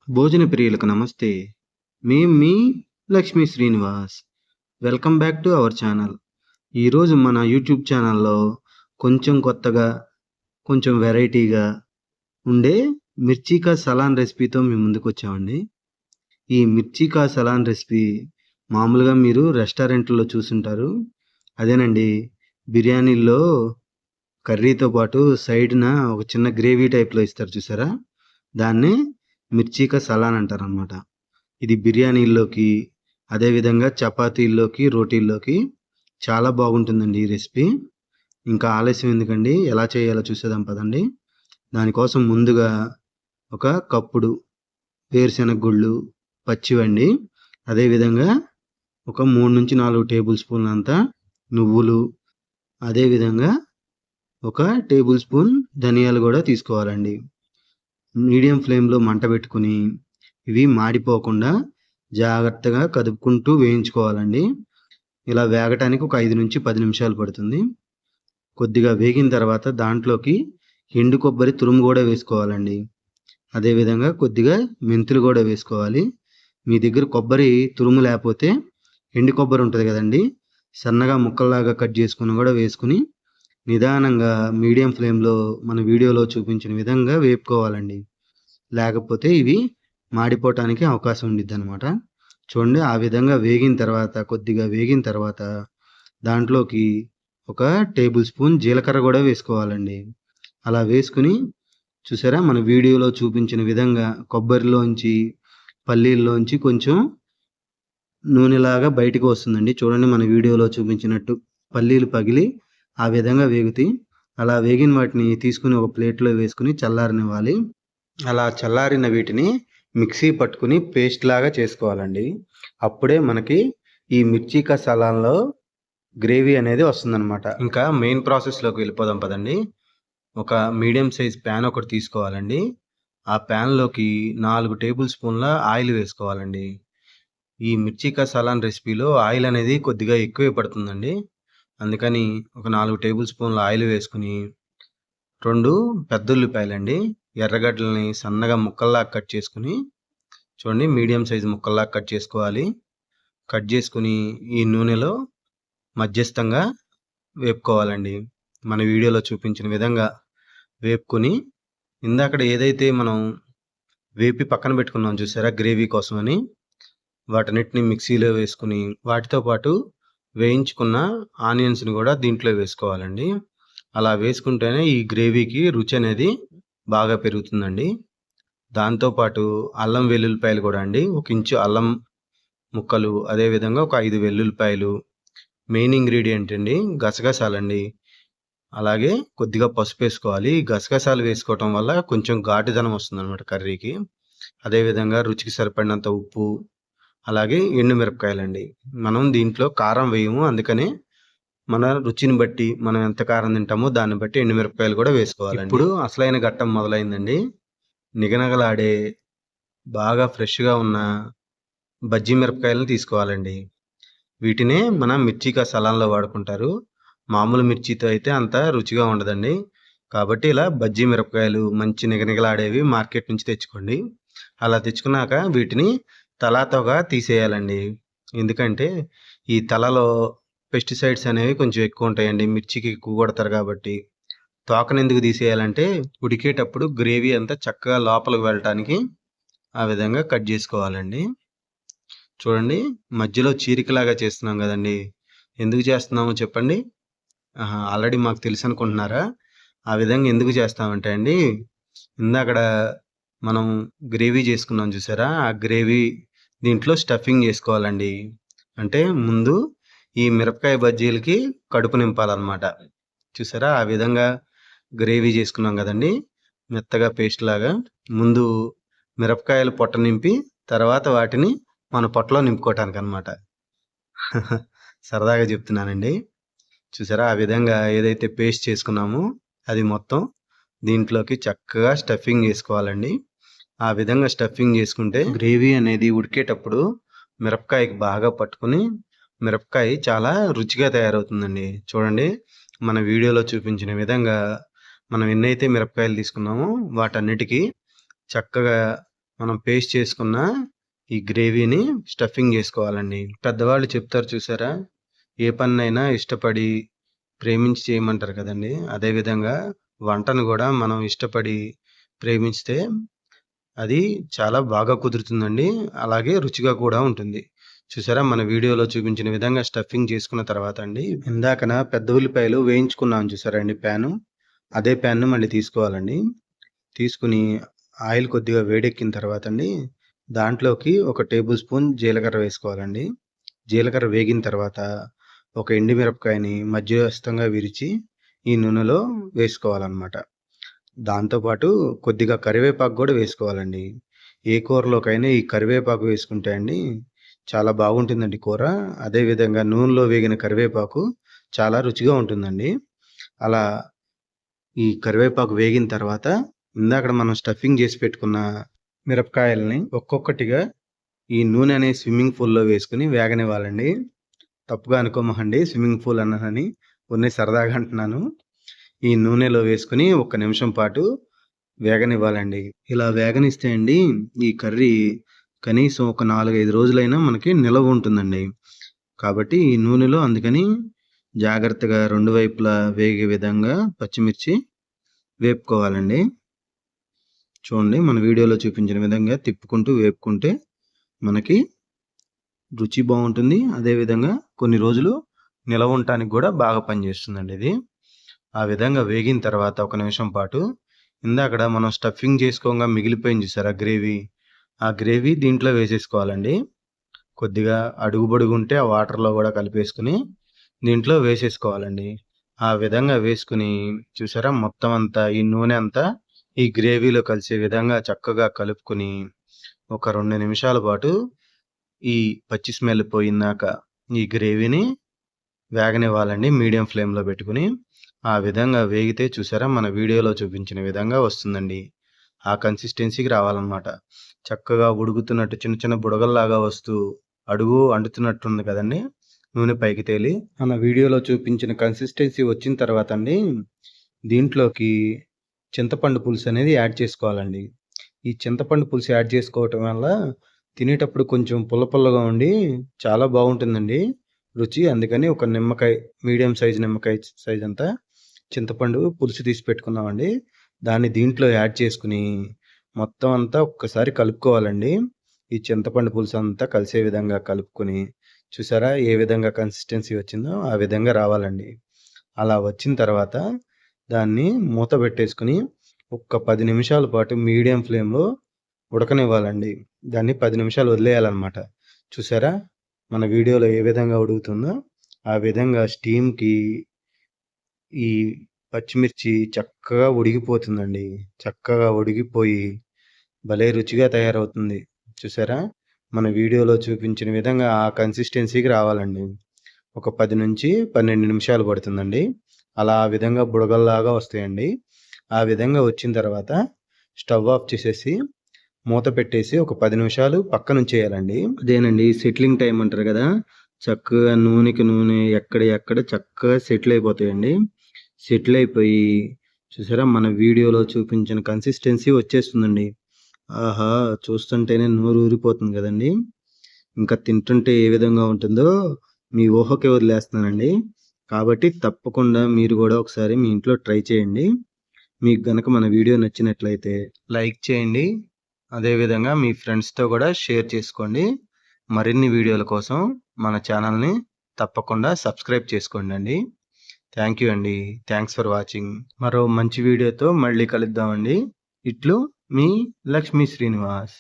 భోజన ప్రియులకు నమస్తే. మేము మీ Lakshmi Srinivas. Welcome back to our channel. ఈరోజు మన యూట్యూబ్ ఛానల్‌లో కొంచెం కొత్తగా, కొంచెం వెరైటీగా ఉండే మిర్చి కా సలాన్ రెసిపీతో మీ ముందుకొచ్చామండి. ఈ మిర్చి కా సలాన్ రెసిపీ మామూలుగా మీరు రెస్టారెంట్‌లో చూసుంటారు. అదేనండి, బిర్యానీల్లో కర్రీతో పాటు సైడ్‌న ఒక చిన్న గ్రేవీ టైప్‌లో ఇస్తారు చూసారా? దాన్నే మిర్చి కా సలాన్ అంటారనమాట. ఇది బిర్యానీల్లోకి, అదేవిధంగా చపాతీల్లోకి, రోటీల్లోకి చాలా బాగుంటుందండి ఈ రెసిపీ. ఇంకా ఆలస్యం ఎందుకండి, ఎలా చేయాలో చూసేద్దాం పదండి. దానికోసం ముందుగా ఒక కప్పుడు వేరుశెనగ గుళ్ళు పచ్చివండి. అదేవిధంగా ఒక 3-4 టేబుల్ స్పూన్లంత నువ్వులు, అదేవిధంగా ఒక టేబుల్ స్పూన్ ధనియాలు కూడా తీసుకోవాలండి. మీడియం ఫ్లేమ్‌లో మంట పెట్టుకొని ఇవి మాడిపోకుండా జాగ్రత్తగా కదుపుకుంటూ వేయించుకోవాలండి. ఇలా వేగటానికి ఒక 5-10 నిమిషాలు పడుతుంది. కొద్దిగా వేగిన తర్వాత దాంట్లోకి ఎండు కొబ్బరి తురుము కూడా వేసుకోవాలండి. అదేవిధంగా కొద్దిగా మెంతులు కూడా వేసుకోవాలి. మీ దగ్గర కొబ్బరి తురుము లేకపోతే ఎండు కొబ్బరి ఉంటుంది కదండి, సన్నగా ముక్కల్లాగా కట్ చేసుకుని కూడా వేసుకుని నిదానంగా మీడియం ఫ్లేమ్‌లో మన వీడియోలో చూపించిన విధంగా వేపుకోవాలండి. లేకపోతే ఇవి మాడిపోవటానికి అవకాశం ఉండిద్దనమాట. చూడండి, ఆ విధంగా వేగిన తర్వాత, కొద్దిగా వేగిన తర్వాత దాంట్లోకి ఒక టేబుల్ స్పూన్ జీలకర్ర కూడా వేసుకోవాలండి. అలా వేసుకుని చూసారా, మన వీడియోలో చూపించిన విధంగా కొబ్బరిలోంచి, పల్లీల్లోంచి కొంచెం నూనెలాగా బయటకు వస్తుందండి. చూడండి, మన వీడియోలో చూపించినట్టు పల్లీలు పగిలి ఆ విధంగా వేగుతాయి. అలా వేగిన వాటిని తీసుకుని ఒక ప్లేట్లో వేసుకుని చల్లారనివ్వాలి. అలా చల్లారిన వీటిని మిక్సీ పట్టుకుని పేస్ట్ లాగా చేసుకోవాలండి. అప్పుడే మనకి ఈ మిర్చి కా సలాన్‌లో గ్రేవీ అనేది వస్తుందన్నమాట. ఇంకా మెయిన్ ప్రాసెస్‌లోకి వెళ్ళిపోదాం పదండి. ఒక మీడియం సైజ్ ప్యాన్ ఒకటి తీసుకోవాలండి. ఆ ప్యాన్‌లోకి 4 టేబుల్ స్పూన్ల ఆయిల్ వేసుకోవాలండి. ఈ మిర్చి కా సలాన్ రెసిపీలో ఆయిల్ అనేది కొద్దిగా ఎక్కువే పడుతుందండి. అందుకని ఒక 4 టేబుల్ స్పూన్ల ఆయిల్ వేసుకుని 2 పెద్దుల్లిపాయలండి, ఎర్రగడ్డలని సన్నగా ముక్కల్లాగా కట్ చేసుకుని, చూడండి మీడియం సైజు ముక్కల్లాగా కట్ చేసుకోవాలి. కట్ చేసుకుని ఈ నూనెలో మధ్యస్థంగా వేపుకోవాలండి. మన వీడియోలో చూపించిన విధంగా వేపుకొని, ఇందాకడ ఏదైతే మనం వేపి పక్కన పెట్టుకున్నాం చూసారా గ్రేవీ కోసమని, వాటన్నిటిని మిక్సీలో వేసుకుని వాటితో పాటు వేయించుకున్న ఆనియన్స్‌ని కూడా దీంట్లో వేసుకోవాలండి. అలా వేసుకుంటేనే ఈ గ్రేవీకి రుచి అనేది బాగా పెరుగుతుందండి. దాంతోపాటు అల్లం వెల్లుల్లిపాయలు కూడా అండి, 1 ఇంచు అల్లం ముక్కలు, అదేవిధంగా ఒక 5 వెల్లుల్లిపాయలు, మెయిన్ ఇంగ్రీడియంట్ అండి గసగసాలండి. అలాగే కొద్దిగా పసుపు వేసుకోవాలి. గసగసాలు వేసుకోవటం వల్ల కొంచెం ఘాటుదనం వస్తుందన్నమాట కర్రీకి. అదేవిధంగా రుచికి సరిపడినంత ఉప్పు, అలాగే ఎండుమిరపకాయలండి. మనం దీంట్లో కారం వేయము, అందుకనే మన రుచిని బట్టి మనం ఎంత కారం తింటామో దాన్ని బట్టి ఎండుమిరపకాయలు కూడా వేసుకోవాలండి. ఇప్పుడు అసలైన ఘట్టం మొదలైందండి. నిగనగలాడే బాగా ఫ్రెష్‌గా ఉన్న బజ్జీ మిరపకాయలను తీసుకోవాలండి. వీటినే మన మిర్చి కా సలాన్‌లో వాడుకుంటారు. మామూలు మిర్చితో అయితే అంత రుచిగా ఉండదండి. కాబట్టి ఇలా బజ్జీ మిరపకాయలు మంచి నిగనిగలాడేవి మార్కెట్ నుంచి తెచ్చుకోండి. అలా తెచ్చుకున్నాక వీటిని తలాతోగా తీసేయాలండి. ఎందుకంటే ఈ తలలో పెస్టిసైడ్స్ అనేవి కొంచెం ఎక్కువ ఉంటాయండి. మిర్చికి ఎక్కువ కొడతారు కాబట్టి. తోకనెందుకు తీసేయాలంటే ఉడికేటప్పుడు గ్రేవీ అంతా చక్కగా లోపలికి వెళ్ళటానికి ఆ విధంగా కట్ చేసుకోవాలండి. చూడండి, మధ్యలో చీరికలాగా చేస్తున్నాం కదండి. ఎందుకు చేస్తున్నామో చెప్పండి? ఆల్రెడీ మాకు తెలుసు అనుకుంటున్నారా? ఆ విధంగా ఎందుకు చేస్తామంటే అండి, ఇందాకడ మనం గ్రేవీ చేసుకున్నాం చూసారా, ఆ గ్రేవీ దీంట్లో స్టఫింగ్ చేసుకోవాలండి. అంటే ముందు ఈ మిరపకాయ బజ్జీలకి కడుపు నింపాలన్నమాట. చూసారా, ఆ విధంగా గ్రేవీ చేసుకున్నాం కదండి, మెత్తగా పేస్ట్ లాగా. ముందు మిరపకాయలు పొట్ట నింపి తర్వాత వాటిని మన పొట్టలో నింపుకోవటానికి అనమాట. సరదాగా చెప్తున్నానండి. చూసారా, ఆ విధంగా ఏదైతే పేస్ట్ చేసుకున్నామో అది మొత్తం దీంట్లోకి చక్కగా స్టఫింగ్ చేసుకోవాలండి. ఆ విధంగా స్టఫింగ్ చేసుకుంటే గ్రేవీ అనేది ఉడికేటప్పుడు మిరపకాయకి బాగా పట్టుకుని మిరపకాయ చాలా రుచిగా తయారవుతుందండి. చూడండి, మన వీడియోలో చూపించిన విధంగా మనం ఎన్నైతే మిరపకాయలు తీసుకున్నామో వాటన్నిటికీ చక్కగా మనం పేస్ట్ చేసుకున్న ఈ గ్రేవీని స్టఫింగ్ చేసుకోవాలండి. పెద్దవాళ్ళు చెప్తారు చూసారా, ఏ పన్నైనా ఇష్టపడి ప్రేమించి చేయమంటారు కదండి. అదేవిధంగా వంటను కూడా మనం ఇష్టపడి ప్రేమిస్తే అది చాలా బాగా కుదురుతుందండి. అలాగే రుచిగా కూడా ఉంటుంది. చూసారా, మన వీడియోలో చూపించిన విధంగా స్టఫింగ్ చేసుకున్న తర్వాత అండి, ఇందాకన పెద్ద ఉల్లిపాయలు వేయించుకున్నాను చూసారా అండి ప్యాను. అదే ప్యాన్ను మళ్ళీ తీసుకోవాలండి. తీసుకుని ఆయిల్ కొద్దిగా వేడెక్కిన తర్వాత అండి, దాంట్లోకి ఒక టేబుల్ స్పూన్ జీలకర్ర వేసుకోవాలండి. జీలకర్ర వేగిన తర్వాత ఒక ఎండుమిరపకాయని మధ్యస్థంగా విరిచి ఈ నూనెలో వేసుకోవాలన్నమాట. దాంతోపాటు కొద్దిగా కరివేపాకు కూడా వేసుకోవాలండి. ఏ కూరలోకైనా ఈ కరివేపాకు వేసుకుంటే అండి చాలా బాగుంటుందండి కూర. అదేవిధంగా నూనెలో వేగిన కరివేపాకు చాలా రుచిగా ఉంటుందండి. అలా ఈ కరివేపాకు వేగిన తర్వాత ఇందాక మనం స్టఫింగ్ చేసి పెట్టుకున్న మిరపకాయలని ఒక్కొక్కటిగా ఈ నూనె అనే స్విమ్మింగ్ పూల్‌లో వేసుకొని వేగనివ్వాలండి. తప్పుగా అనుకోమాకండి, స్విమ్మింగ్ పూల్ అన్నానని, ఉన్ని సరదాగా అంటున్నాను. ఈ నూనెలో వేసుకొని ఒక్క నిమిషం పాటు వేగనివ్వాలండి. ఇలా వేగనిస్తే అండి ఈ కర్రీ కనీసం ఒక 4, 5 రోజులైనా మనకి నిలవ ఉంటుందండి. కాబట్టి ఈ నూనెలో అందుకని జాగ్రత్తగా 2 వైపులా వేగే విధంగా పచ్చిమిర్చి వేపుకోవాలండి. చూడండి, మన వీడియోలో చూపించిన విధంగా తిప్పుకుంటూ వేపుకుంటే మనకి రుచి బాగుంటుంది. అదేవిధంగా కొన్ని రోజులు నిలవ ఉండటానికి కూడా బాగా పనిచేస్తుందండి ఇది. ఆ విధంగా వేగిన తర్వాత ఒక నిమిషం పాటు ఇందాకడ మనం స్టఫింగ్ చేసుకోగా మిగిలిపోయింది చూసారా గ్రేవీ, ఆ గ్రేవీ దీంట్లో వేసేసుకోవాలండి. కొద్దిగా అడుగు ఉంటే ఆ వాటర్లో కూడా కలిపేసుకుని దీంట్లో వేసేసుకోవాలండి. ఆ విధంగా వేసుకుని చూసారా, మొత్తం అంతా ఈ నూనె అంతా ఈ గ్రేవీలో కలిసే విధంగా చక్కగా కలుపుకొని ఒక 2 నిమిషాల పాటు ఈ పచ్చి స్మెల్ పోయినాక ఈ గ్రేవీని వేగనివ్వాలండి మీడియం ఫ్లేమ్లో పెట్టుకుని. ఆ విధంగా వేగితే చూసారా, మన వీడియోలో చూపించిన విధంగా వస్తుందండి. ఆ కన్సిస్టెన్సీకి రావాలన్నమాట. చక్కగా ఉడుకుతున్నట్టు చిన్న చిన్న బుడగల్లాగా వస్తూ అడుగు అంటుతున్నట్టుంది కదండి, నూనె పైకి తేలి. మన వీడియోలో చూపించిన కన్సిస్టెన్సీ వచ్చిన తర్వాత అండి దీంట్లోకి చింతపండు పులుసు అనేది యాడ్ చేసుకోవాలండి. ఈ చింతపండు పులుసు యాడ్ చేసుకోవటం వల్ల తినేటప్పుడు కొంచెం పుల్ల పుల్లగా ఉండి చాలా బాగుంటుందండి రుచి. అందుకని ఒక నిమ్మకాయ, మీడియం సైజ్ నిమ్మకాయ సైజ్ అంతా చింతపండు పులుసు తీసి పెట్టుకున్నామండి. దాన్ని దీంట్లో యాడ్ చేసుకుని మొత్తం అంతా ఒక్కసారి కలుపుకోవాలండి. ఈ చింతపండు పులుసు అంతా కలిసే విధంగా కలుపుకొని చూసారా ఏ విధంగా కన్సిస్టెన్సీ వచ్చిందో ఆ విధంగా రావాలండి. అలా వచ్చిన తర్వాత దాన్ని మూత పెట్టేసుకుని ఒక్క 10 నిమిషాల పాటు మీడియం ఫ్లేమ్లో ఉడకనివ్వాలండి. దాన్ని 10 నిమిషాలు వదిలేయాలన్నమాట. చూసారా మన వీడియోలో ఏ విధంగా ఉడుకుతుందో ఆ విధంగా స్టీమ్కి ఈ పచ్చిమిర్చి చక్కగా ఉడికిపోతుందండి. చక్కగా ఉడికిపోయి భలే రుచిగా తయారవుతుంది. చూసారా, మన వీడియోలో చూపించిన విధంగా ఆ కన్సిస్టెన్సీకి రావాలండి. ఒక 10 నుంచి 12 నిమిషాలు పడుతుందండి. అలా ఆ విధంగా బుడగల్లాగా వస్తాయండి. ఆ విధంగా వచ్చిన తర్వాత స్టవ్ ఆఫ్ చేసేసి మూత పెట్టేసి ఒక 10 నిమిషాలు పక్కన ఉంచేయాలండి. అదేనండి సెటిలింగ్ టైం అంటారు కదా, చక్కగా నూనెకి నూనె ఎక్కడ చక్కగా సెటిల్ అయిపోతాయండి. సెటిల్ అయిపోయి చూసారా మన వీడియోలో చూపించిన కన్సిస్టెన్సీ వచ్చేస్తుందండి. ఆహా, చూస్తుంటేనే నోరు ఊరిపోతుంది కదండి. ఇంకా తింటుంటే ఏ విధంగా ఉంటుందో మీ ఊహకే వదిలేస్తున్నానండి. కాబట్టి తప్పకుండా మీరు కూడా ఒకసారి మీ ఇంట్లో ట్రై చేయండి. మీకు గనక మన వీడియో నచ్చినట్లయితే లైక్ చేయండి. అదేవిధంగా మీ ఫ్రెండ్స్తో కూడా షేర్ చేసుకోండి. మరిన్ని వీడియోల కోసం మన ఛానల్ని తప్పకుండా సబ్స్క్రైబ్ చేసుకోండి అండి. థ్యాంక్ యూ అండి. Thanks for watching. మరో మంచి వీడియోతో మళ్ళీ కలుద్దామండి. ఇట్లు మీ లక్ష్మీ శ్రీనివాస్.